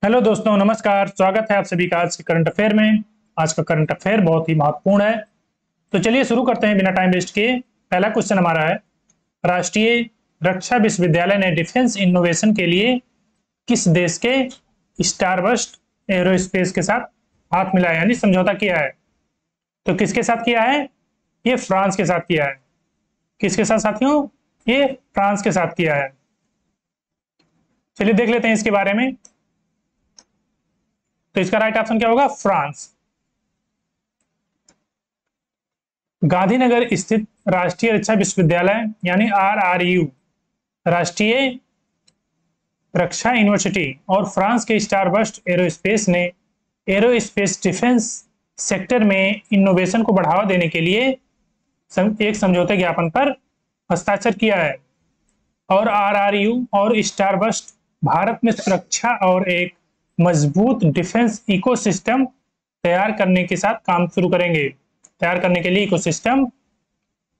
Hello दोस्तों, नमस्कार। स्वागत है आप सभी का आज के करंट अफेयर में। आज का करंट अफेयर बहुत ही महत्वपूर्ण है, तो चलिए शुरू करते हैं बिना टाइम वेस्ट किए। पहला क्वेश्चन हमारा है, राष्ट्रीय रक्षा विश्वविद्यालय ने डिफेंस इनोवेशन के लिए किस देश के स्टारबस्ट एरोस्पेस के साथ हाथ मिलाया यानी समझौता किया है? तो किसके साथ किया है? ये फ्रांस के साथ किया है। किसके साथ साथियों? ये फ्रांस के साथ किया है। चलिए देख लेते हैं इसके बारे में। तो इसका राइट ऑप्शन क्या होगा? फ्रांस। गांधीनगर स्थित राष्ट्रीय रक्षा विश्वविद्यालय यानी RRU, राष्ट्रीय रक्षा यूनिवर्सिटी और फ्रांस के स्टारबस्ट एरोस्पेस ने एरोस्पेस डिफेंस सेक्टर में इनोवेशन को बढ़ावा देने के लिए एक समझौते ज्ञापन पर हस्ताक्षर किया है। और RRU और स्टारबस्ट भारत में सुरक्षा और एक मजबूत डिफेंस इकोसिस्टम तैयार करने के साथ काम शुरू करेंगे। तैयार करने के लिए इकोसिस्टम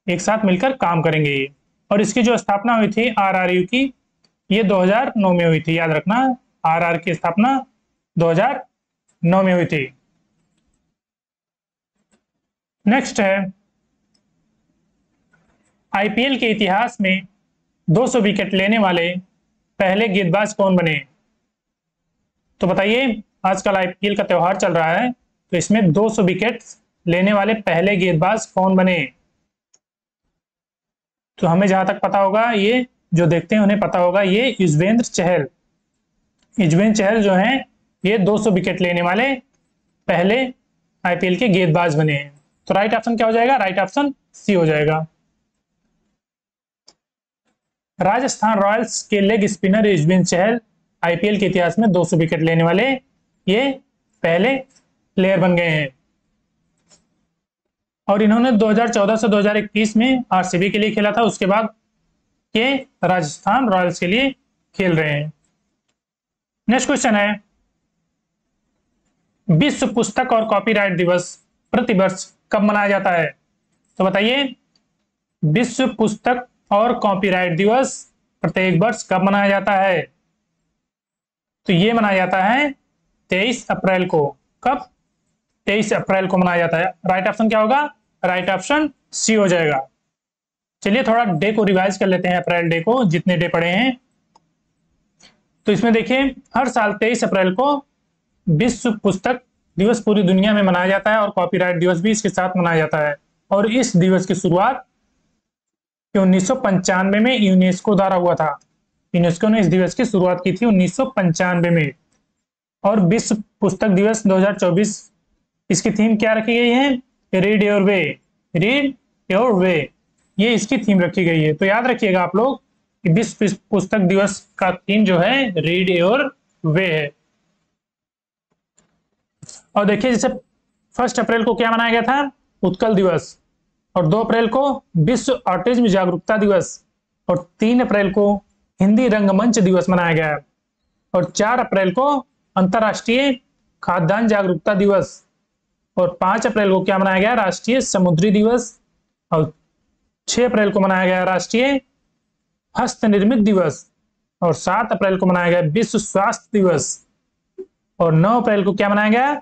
एक साथ मिलकर काम करेंगे। और इसकी जो स्थापना हुई थी RRU की, ये 2009 में हुई थी। याद रखना, RR की स्थापना 2009 में हुई थी। नेक्स्ट है, IPL के इतिहास में 200 विकेट लेने वाले पहले गेंदबाज कौन बने? तो बताइए, आजकल IPL का त्योहार चल रहा है, तो इसमें 200 विकेट लेने वाले पहले गेंदबाज कौन बने? तो हमें जहां तक पता होगा, ये जो देखते हैं उन्हें पता होगा, ये युजवेंद्र चहल। युजवेंद्र चहल जो हैं, ये 200 विकेट लेने वाले पहले IPL के गेंदबाज बने हैं। तो राइट ऑप्शन क्या हो जाएगा? राइट ऑप्शन सी हो जाएगा। राजस्थान रॉयल्स के leg spinner Yuzvendra Chahal IPL के इतिहास में 200 विकेट लेने वाले ये पहले प्लेयर बन गए हैं। और इन्होंने 2014 से 2021 में RCB के लिए खेला था। उसके बाद ये राजस्थान रॉयल्स के लिए खेल रहे हैं। नेक्स्ट क्वेश्चन है, विश्व पुस्तक और कॉपीराइट दिवस प्रतिवर्ष कब मनाया जाता है? तो बताइए, विश्व पुस्तक और कॉपीराइट दिवस प्रत्येक वर्ष कब मनाया जाता है? तो ये मनाया जाता है 23 अप्रैल को। कब? 23 अप्रैल को मनाया जाता है। राइट ऑप्शन क्या होगा? राइट ऑप्शन सी हो जाएगा। चलिए थोड़ा डे को रिवाइज कर लेते हैं, अप्रैल डे को, जितने डे पढ़े हैं। तो इसमें देखिए, हर साल 23 अप्रैल को विश्व पुस्तक दिवस पूरी दुनिया में मनाया जाता है और कॉपीराइट दिवस भी इसके साथ मनाया जाता है। और इस दिवस की शुरुआत 1995 में यूनेस्को द्वारा हुआ था। यूनेस्को ने इस दिवस की शुरुआत की थी 1995 में। और विश्व पुस्तक दिवस 2024, इसकी थीम क्या रखी गई है? Read your way. Read your way, ये इसकी थीम रखी गई है। तो याद रखिएगा आप लोग कि विश्व पुस्तक दिवस का थीम जो है रीड योर वे है। और देखिए, जैसे 1 अप्रैल को क्या मनाया गया था? उत्कल दिवस। और 2 अप्रैल को विश्व ऑटिज्म जागरूकता दिवस। और 3 अप्रैल को हिंदी रंगमंच दिवस मनाया गया है। और 4 अप्रैल को अंतर्राष्ट्रीय खाद्यान्न जागरूकता दिवस। और 5 अप्रैल को क्या मनाया गया? राष्ट्रीय समुद्री दिवस। और 6 अप्रैल को मनाया गया राष्ट्रीय हस्त निर्मित दिवस। और 7 अप्रैल को मनाया गया विश्व स्वास्थ्य दिवस। और 9 अप्रैल को क्या मनाया गया?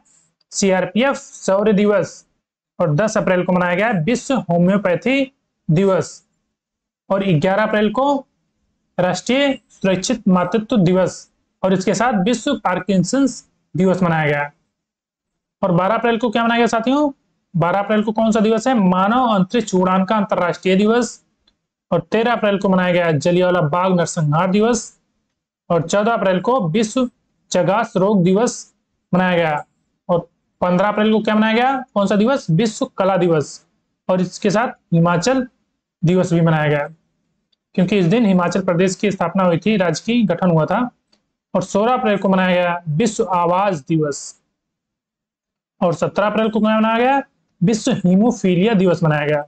CRPF शौर्य दिवस। और 10 अप्रैल को मनाया गया विश्व होम्योपैथी दिवस। और 11 अप्रैल को राष्ट्रीय सुरक्षित मातृत्व दिवस। और इसके साथ विश्व पार्किंसंस दिवस मनाया गया। और 12 अप्रैल को क्या मनाया गया साथियों? 12 अप्रैल को कौन सा दिवस है? मानव अंतरिक्ष उड़ान का अंतर्राष्ट्रीय दिवस। और 13 अप्रैल को मनाया गया जलियांवाला बाग नरसंहार दिवस। और 14 अप्रैल को विश्व चगास रोग दिवस मनाया गया। और 15 अप्रैल को क्या मनाया गया? कौन सा दिवस? विश्व कला दिवस। और इसके साथ हिमाचल दिवस भी मनाया गया, क्योंकि इस दिन हिमाचल प्रदेश की स्थापना हुई थी, राज्य की गठन हुआ था। और 16 अप्रैल को मनाया गया विश्व आवाज दिवस। और 17 अप्रैल को क्या मनाया गया? विश्व हीमोफीलिया दिवस मनाया गया।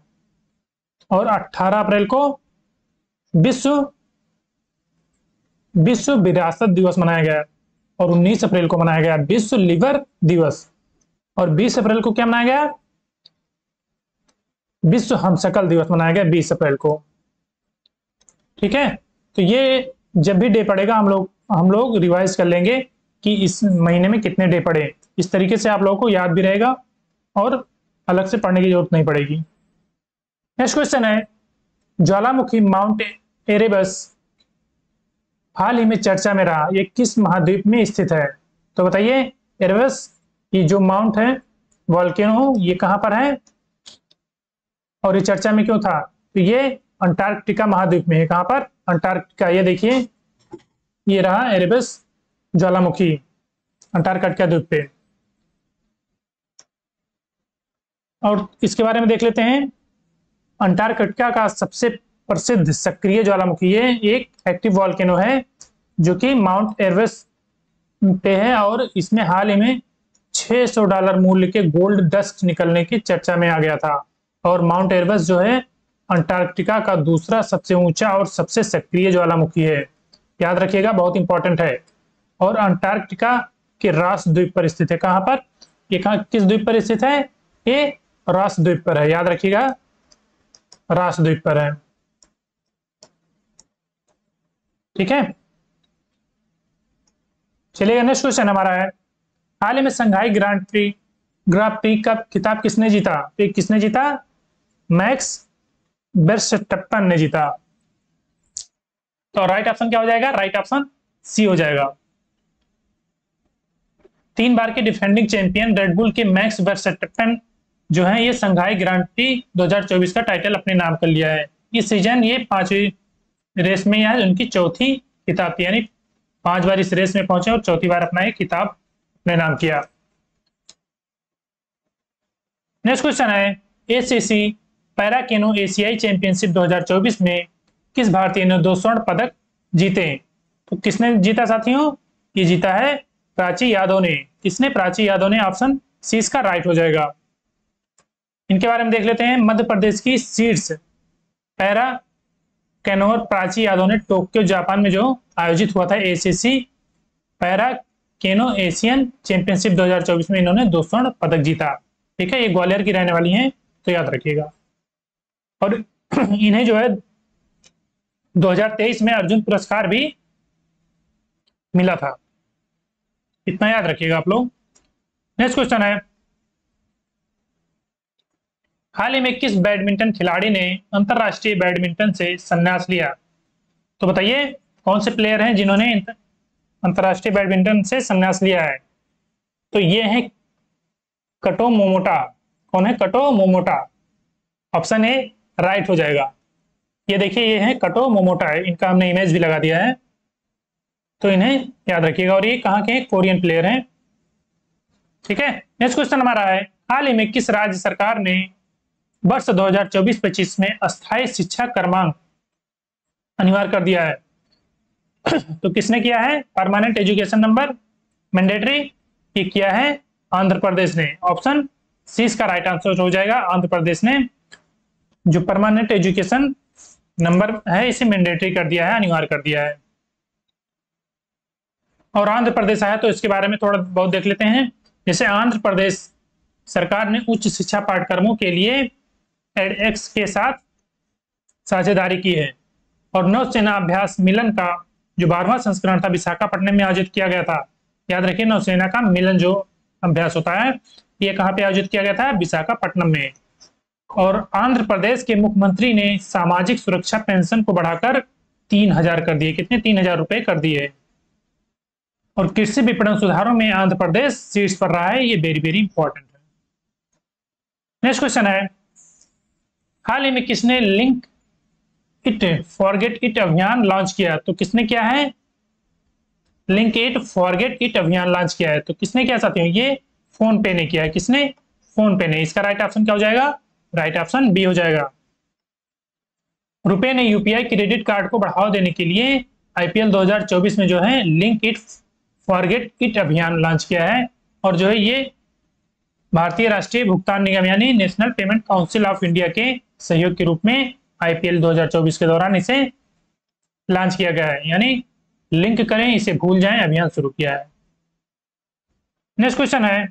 और 18 अप्रैल को विश्व विरासत दिवस मनाया गया। और 19 अप्रैल को मनाया गया विश्व लिवर दिवस। और 20 अप्रैल को क्या मनाया गया? विश्व हमशक्ल दिवस मनाया गया 20 अप्रैल को। ठीक है, तो ये जब भी डे पड़ेगा हम लोग रिवाइज कर लेंगे कि इस महीने में कितने डे पड़े। इस तरीके से आप लोगों को याद भी रहेगा और अलग से पढ़ने की जरूरत नहीं पड़ेगी। नेक्स्ट क्वेश्चन है, ज्वालामुखी माउंट एरेबस हाल ही में चर्चा में रहा, ये किस महाद्वीप में स्थित है? तो बताइए, एरेबस ये जो माउंट है वॉल्केनो, ये कहां पर है और ये चर्चा में क्यों था? तो ये अंटार्कटिका महाद्वीप में है। कहां पर? अंटार्कटिका। ये देखिए, ये रहा एरेबस ज्वालामुखी अंटार्कटिका द्वीप पे। और इसके बारे में देख लेते हैं। अंटार्कटिका का सबसे प्रसिद्ध सक्रिय ज्वालामुखी ये एक एक्टिव वॉल्केनो है जो कि माउंट एरेबस पे है और इसमें हाल ही में $600 मूल्य के गोल्ड डस्ट निकलने की चर्चा में आ गया था। और माउंट एरेबस जो है अंटार्कटिका का दूसरा सबसे ऊंचा और सबसे सक्रिय ज्वालामुखी है। याद रखिएगा, बहुत इंपॉर्टेंट है। और अंटार्कटिका के रॉस द्वीप पर स्थित है। कहां पर? ये कहां, किस द्वीप पर स्थित है? ये रॉस द्वीप पर है। याद रखिएगा, रॉस द्वीप पर है। ठीक है, चलिए नेक्स्ट क्वेश्चन हमारा है, हाल ही में संघाई ग्रांड प्री का खिताब किसने जीता? तो किसने जीता? मैक्स वर्स्टैप्पन ने जीता। तो राइट ऑप्शन क्या हो जाएगा? राइट ऑप्शन सी हो जाएगा। 3 बार के डिफेंडिंग चैंपियन रेडबुल के मैक्स वर्स्टैप्पन जो है ये संघाई ग्रांड प्री 2024 का टाइटल अपने नाम कर लिया है। इस सीजन ये 5वीं रेस में है, उनकी चौथी खिताब थी, यानी 5 बार इस रेस में पहुंचे और चौथी बार अपना ये खिताब अपने नाम किया। नेक्स्ट क्वेश्चन है, एसीसी पैरा केनो एशियाई चैंपियनशिप 2024 में किस भारतीय ने 2 स्वर्ण पदक जीते? तो किसने जीता साथियों? ये जीता है प्राची यादव ने। किसने? प्राची यादव ने। ऑप्शन सी इसका राइट हो जाएगा। इनके बारे में देख लेते हैं। मध्य प्रदेश की सीड्स पैरा कैनोर प्राची यादव ने टोक्यो जापान में जो आयोजित हुआ था एसीसी पैरा केनो एशियन चैंपियनशिप 2024 में इन्होंने 2 स्वर्ण पदक जीता। ठीक है, ये ग्वालियर की रहने वाली हैं, तो याद रखिएगा। और इन्हें जो है 2023 में अर्जुन पुरस्कार भी मिला था, इतना याद रखिएगा आप लोग। नेक्स्ट क्वेश्चन है, हाल ही में किस बैडमिंटन खिलाड़ी ने अंतरराष्ट्रीय बैडमिंटन से संन्यास लिया? तो बताइए, कौन से प्लेयर हैं जिन्होंने अंतरराष्ट्रीय बैडमिंटन से संन्यास लिया है? तो ये है कटो मोमोटा। कौन है? कटो मोमोटा। ऑप्शन ए राइट हो जाएगा। ये देखिए, ये है कटो मोमोटा है, इनका हमने इमेज भी लगा दिया है, तो इन्हें याद रखिएगा। और ये कहाँ के? कोरियन प्लेयर हैं। ठीक है, नेक्स्ट क्वेश्चन हमारा है, हाल ही में किस राज्य सरकार ने वर्ष 2024-25 में अस्थायी शिक्षा क्रमांक अनिवार्य कर दिया है? तो किसने किया है? परमानेंट एजुकेशन नंबर मैंडेटरी, ये किया है आंध्र प्रदेश ने। ऑप्शन सी इसका राइट आंसर हो जाएगा। आंध्र प्रदेश ने जो परमानेंट एजुकेशन नंबर है इसे मैंडेटरी कर दिया है, अनिवार्य कर दिया है। और आंध्र प्रदेश आया तो इसके बारे में थोड़ा बहुत देख लेते हैं। जैसे आंध्र प्रदेश सरकार ने उच्च शिक्षा पाठ्यक्रमों के लिए एडएक्स के साथ साझेदारी की है। और नौसेना अभ्यास मिलन का जो 12वां संस्करण था विशाखापट्टनम में आयोजित किया गया था। याद रखिए, नौसेना का मिलन जो अभ्यास होता है ये कहाँ पे आयोजित किया गया था? विशाखापट्टनम में। और आंध्र प्रदेश के मुख्यमंत्री ने सामाजिक सुरक्षा पेंशन को बढ़ाकर 3000 कर दिए। कितने? 3000 रुपए कर दिए। और कृषि विपणन सुधारों में आंध्र प्रदेश शीर्ष पर रहा है, ये वेरी वेरी इंपॉर्टेंट है। नेक्स्ट क्वेश्चन है, हाल ही में किसने लिंक इट फॉरगेट इट अभियान लॉन्च किया? तो किसने किया है? लिंक इट फॉरगेट इट अभियान लॉन्च किया है। तो किसने किया साथियों? ये फोन पे ने किया है। किसने? फोन पे ने। इसका राइट ऑप्शन क्या हो जाएगा? राइट ऑप्शन बी हो जाएगा। रुपए ने यूपीआई क्रेडिट कार्ड को बढ़ावा देने के लिए आईपीएल 2024 में जो है लिंक इट फॉरगेट इट अभियान लॉन्च किया है। और जो है ये भारतीय राष्ट्रीय भुगतान निगम यानी national payment council of India के सहयोग के रूप में आईपीएल 2024 के दौरान इसे लॉन्च किया गया है, यानी लिंक करें इसे भूल जाएं अभियान शुरू किया है। नेक्स्ट क्वेश्चन है,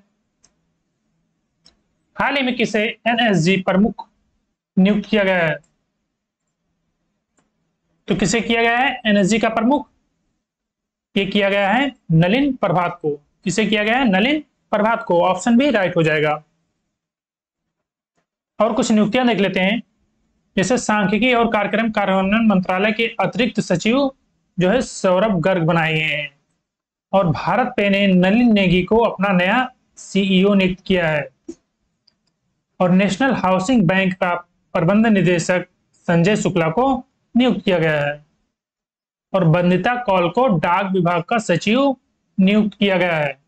हाल ही में किसे एनएसजी प्रमुख नियुक्त किया गया है? तो किसे किया गया है एनएसजी का प्रमुख? ये किया गया है नलिन प्रभात को। किसे किया गया है? नलिन प्रभात को। ऑप्शन बी राइट हो जाएगा। और कुछ नियुक्तियां देख लेते हैं। जैसे सांख्यिकी और कार्यक्रम कार्यान्वयन मंत्रालय के अतिरिक्त सचिव जो है सौरभ गर्ग बनाए गए हैं। और भारत पे ने नलिन नेगी को अपना नया सीईओ नियुक्त किया है। और नेशनल हाउसिंग बैंक का प्रबंध निदेशक संजय शुक्ला को नियुक्त किया गया है। और बंदिता कौल को डाक विभाग का सचिव नियुक्त किया गया है।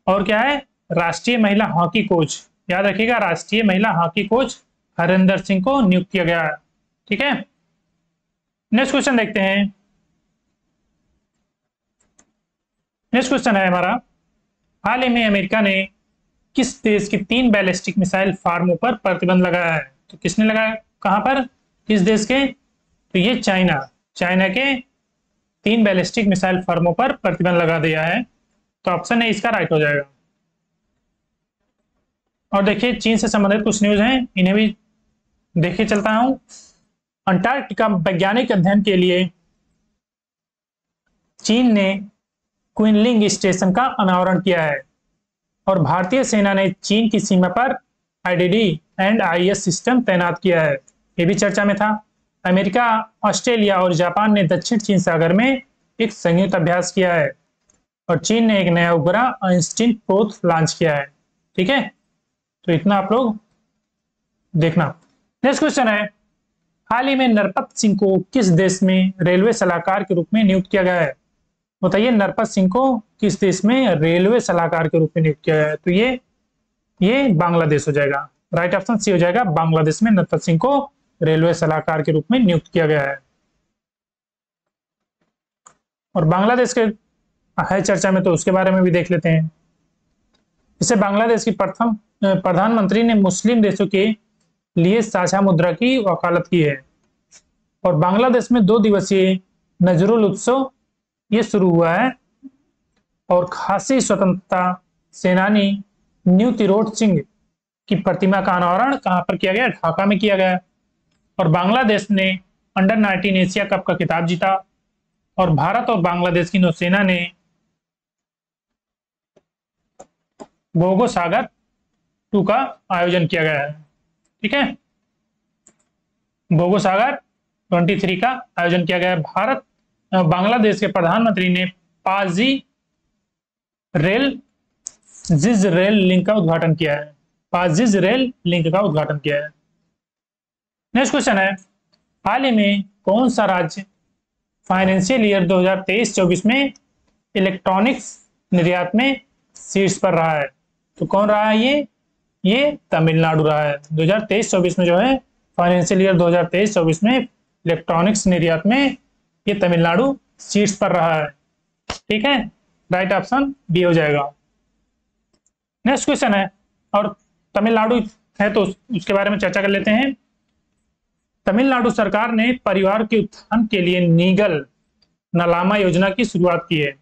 और क्या है? राष्ट्रीय महिला हॉकी कोच, याद रखिएगा, राष्ट्रीय महिला हॉकी कोच हरिंदर सिंह को नियुक्त किया गया है। ठीक है, नेक्स्ट क्वेश्चन देखते हैं। नेक्स्ट क्वेश्चन है हमारा, हाल ही में अमेरिका ने किस देश की 3 बैलिस्टिक मिसाइल फार्मों पर प्रतिबंध लगाया है? तो किसने लगाया, कहां पर, किस देश के? तो ये चाइना के 3 बैलिस्टिक मिसाइल फार्मों पर प्रतिबंध लगा दिया है। तो ऑप्शन ए इसका राइट हो जाएगा। और देखिए चीन से संबंधित कुछ न्यूज हैं, इन्हें भी देखे चलता हूं। अंटार्कटिका वैज्ञानिक अध्ययन के लिए चीन ने क्विनलिंग स्टेशन का अनावरण किया है। और भारतीय सेना ने चीन की सीमा पर आईडीडी एंड आईएस सिस्टम तैनात किया है। ये भी चर्चा में था। अमेरिका, ऑस्ट्रेलिया और जापान ने दक्षिण चीन सागर में एक संयुक्त अभ्यास किया है। और चीन ने एक नया उपग्रह आइंस्टीन प्रोथ लॉन्च किया है। ठीक है, तो इतना आप लोग देखना। नेक्स्ट क्वेश्चन है, हाल ही में नरपत सिंह को किस देश में रेलवे सलाहकार के रूप में नियुक्त किया गया है? बताइए, नरपत सिंह को किस देश में रेलवे सलाहकार के रूप में नियुक्त किया गया है? तो ये बांग्लादेश हो जाएगा। राइट ऑप्शन सी हो जाएगा, बांग्लादेश में नरपत सिंह को रेलवे सलाहकार के रूप में नियुक्त किया गया है। और बांग्लादेश के है चर्चा में, तो उसके बारे में भी देख लेते हैं। इसे बांग्लादेश की प्रथम प्रधानमंत्री ने मुस्लिम देशों के लिए साझा मुद्रा की वकालत की है। और बांग्लादेश में 2 दिवसीय नजरुल उत्सव ये शुरू हुआ है। और खासी स्वतंत्रता सेनानी न्यू तिरोट सिंह की प्रतिमा का अनावरण कहां पर किया गया? ढाका में किया गया। और बांग्लादेश ने अंडर 19 एशिया कप का खिताब जीता। और भारत और बांग्लादेश की नौसेना ने भोगो सागर 2 का आयोजन किया गया है। ठीक है, भोगो सागर 23 का आयोजन किया गया है। बांग्लादेश के प्रधानमंत्री ने पाजी जिज रेल लिंक का उद्घाटन किया है। पाजिज रेल लिंक का उद्घाटन किया है। नेक्स्ट क्वेश्चन है, हाल ही में कौन सा राज्य फाइनेंशियल ईयर 2023-24 में इलेक्ट्रॉनिक्स निर्यात में शीर्ष पर रहा है? तो कौन रहा है? ये तमिलनाडु रहा है। 2023-24 में जो है फाइनेंशियल ईयर 2023-24 में इलेक्ट्रॉनिक्स निर्यात में ये तमिलनाडु शीर्ष पर रहा है। ठीक है, राइट ऑप्शन बी हो जाएगा। नेक्स्ट क्वेश्चन है, और तमिलनाडु है तो उसके बारे में चर्चा कर लेते हैं। तमिलनाडु सरकार ने परिवार के उत्थान के लिए नीगल नलामा योजना की शुरुआत की है।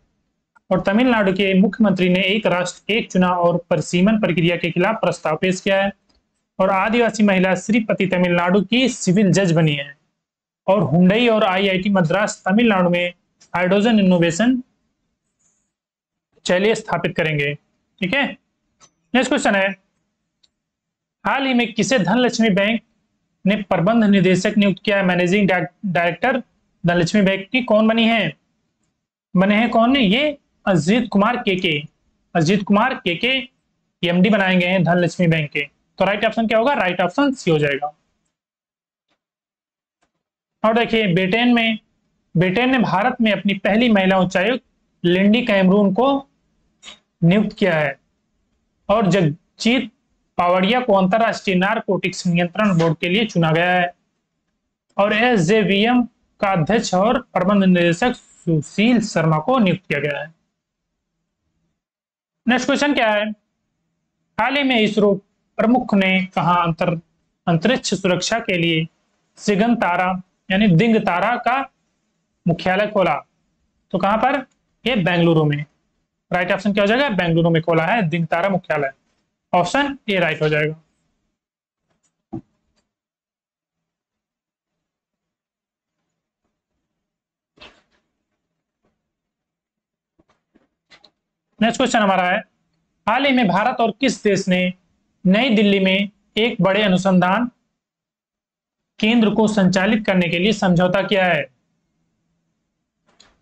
और तमिलनाडु के मुख्यमंत्री ने एक राष्ट्र एक चुनाव और परिसीमन प्रक्रिया के खिलाफ प्रस्ताव पेश किया है। और आदिवासी महिला श्रीपति तमिलनाडु की सिविल जज बनी है। और हुंडई और आईआईटी मद्रास तमिलनाडु में हाइड्रोजन इनोवेशन चलिए स्थापित करेंगे। ठीक है, नेक्स्ट क्वेश्चन है, हाल ही में किसे धनलक्ष्मी बैंक ने प्रबंध निदेशक नियुक्त किया है? मैनेजिंग डायरेक्टर धनलक्ष्मी बैंक की कौन बने हैं कौन? ये अजीत कुमार केके एमडी बनाए गए हैं धनलक्ष्मी बैंक के। तो राइट ऑप्शन क्या होगा? राइट ऑप्शन सी हो जाएगा। और देखिए ब्रिटेन ने भारत में अपनी पहली महिला उच्चायुक्त लिंडी कैमरून को नियुक्त किया है। और जगजीत पावड़िया को अंतरराष्ट्रीय नारकोटिक्स नियंत्रण बोर्ड के लिए चुना गया है। और एसजेवीएम का अध्यक्ष और प्रबंध निदेशक सुशील शर्मा को नियुक्त किया गया है। नेक्स्ट क्वेश्चन क्या है, हाल ही में इसरो प्रमुख ने कहा अंतरिक्ष सुरक्षा के लिए सिगन तारा यानी दिंग तारा का मुख्यालय खोला? तो कहां पर? ये बेंगलुरु में। राइट ऑप्शन क्या हो जाएगा? बेंगलुरु में खोला है दिंग तारा मुख्यालय। ऑप्शन ए राइट हो जाएगा। नेक्स्ट क्वेश्चन हमारा है, हाल ही में भारत और किस देश ने नई दिल्ली में एक बड़े अनुसंधान केंद्र को संचालित करने के लिए समझौता किया है?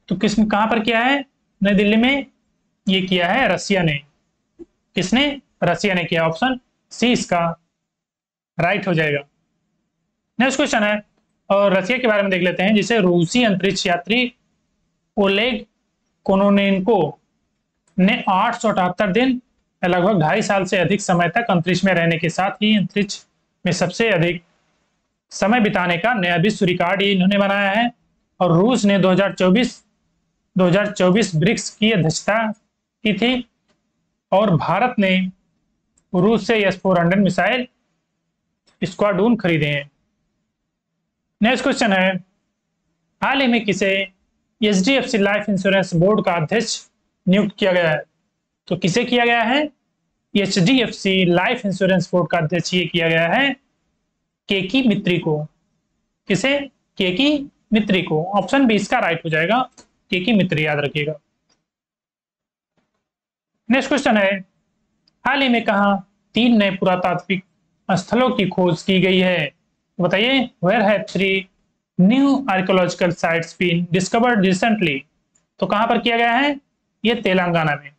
तो कहां पर किया है? नई दिल्ली में। ये किया है रसिया ने। किसने? रसिया ने किया। ऑप्शन सी इसका राइट हो जाएगा। नेक्स्ट क्वेश्चन है, और रसिया के बारे में देख लेते हैं, जिसे रूसी अंतरिक्ष यात्री ओलेग कोनोनेंको ने 878 दिन लगभग 2.5 साल से अधिक समय तक अंतरिक्ष में रहने के साथ ही अंतरिक्ष में सबसे अधिक समय बिताने का नया विश्व रिकॉर्ड इन्होंने बनाया है। और रूस ने 2024 ब्रिक्स की अध्यक्षता की थी, और भारत ने रूस से S-400 मिसाइल स्क्वाड्रन खरीदे हैं। नेक्स्ट क्वेश्चन है, हाल ही में किसे HDFC लाइफ इंश्योरेंस बोर्ड का अध्यक्ष नियुक्त किया गया है? तो किसे किया गया है? HDFC लाइफ इंश्योरेंस बोर्ड का अध्यक्ष ये किया गया है केकी मित्री को। किसे? केकी मित्री को। ऑप्शन बी इसका राइट हो जाएगा, केकी मित्री, याद रखिएगा। नेक्स्ट क्वेश्चन है, हाल ही में कहा 3 नए पुरातात्विक स्थलों की खोज की गई है? बताइए, where have 3 new archaeological sites been discovered recently? तो कहां पर किया गया है? ये तेलंगाना में।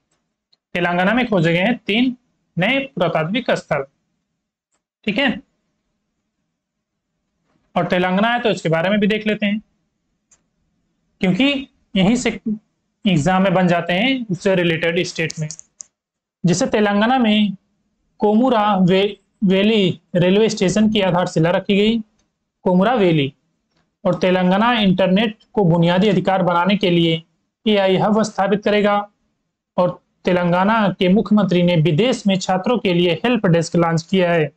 तेलंगाना में खोजे गए हैं 3 नए पुरातात्विक स्थल। ठीक है, और तेलंगाना है तो इसके बारे में भी देख लेते हैं, क्योंकि यहीं से एग्जाम में बन जाते हैं उससे रिलेटेड स्टेट में। जिसे तेलंगाना में कोमुरा वैली रेलवे स्टेशन की आधारशिला रखी गई, कोमुरा वैली। और तेलंगाना इंटरनेट को बुनियादी अधिकार बनाने के लिए AI हब स्थापित करेगा। और तेलंगाना के मुख्यमंत्री ने विदेश में छात्रों के लिए हेल्प डेस्क लॉन्च किया है।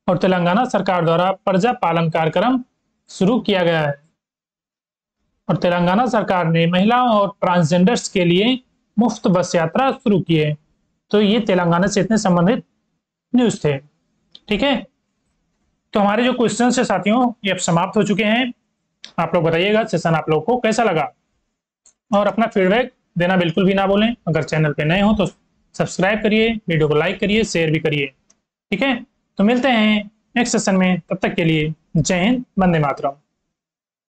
और तेलंगाना सरकार द्वारा प्रजा पालन कार्यक्रम शुरू किया गया है। और तेलंगाना सरकार ने महिलाओं और ट्रांसजेंडर्स के लिए मुफ्त बस यात्रा शुरू की है। तो ये तेलंगाना से इतने संबंधित न्यूज थे। ठीक है, तो हमारे जो क्वेश्चन है साथियों, ये अब समाप्त हो चुके हैं। आप लोग बताइएगा सेशन आप लोग को कैसा लगा, और अपना फीडबैक देना बिल्कुल भी ना भूलें। अगर चैनल पे नए हो तो सब्सक्राइब करिए, वीडियो को लाइक करिए, शेयर भी करिए। ठीक है, तो मिलते हैं नेक्स्ट सेशन में, तब तक के लिए जय हिंद, वंदे मातरम।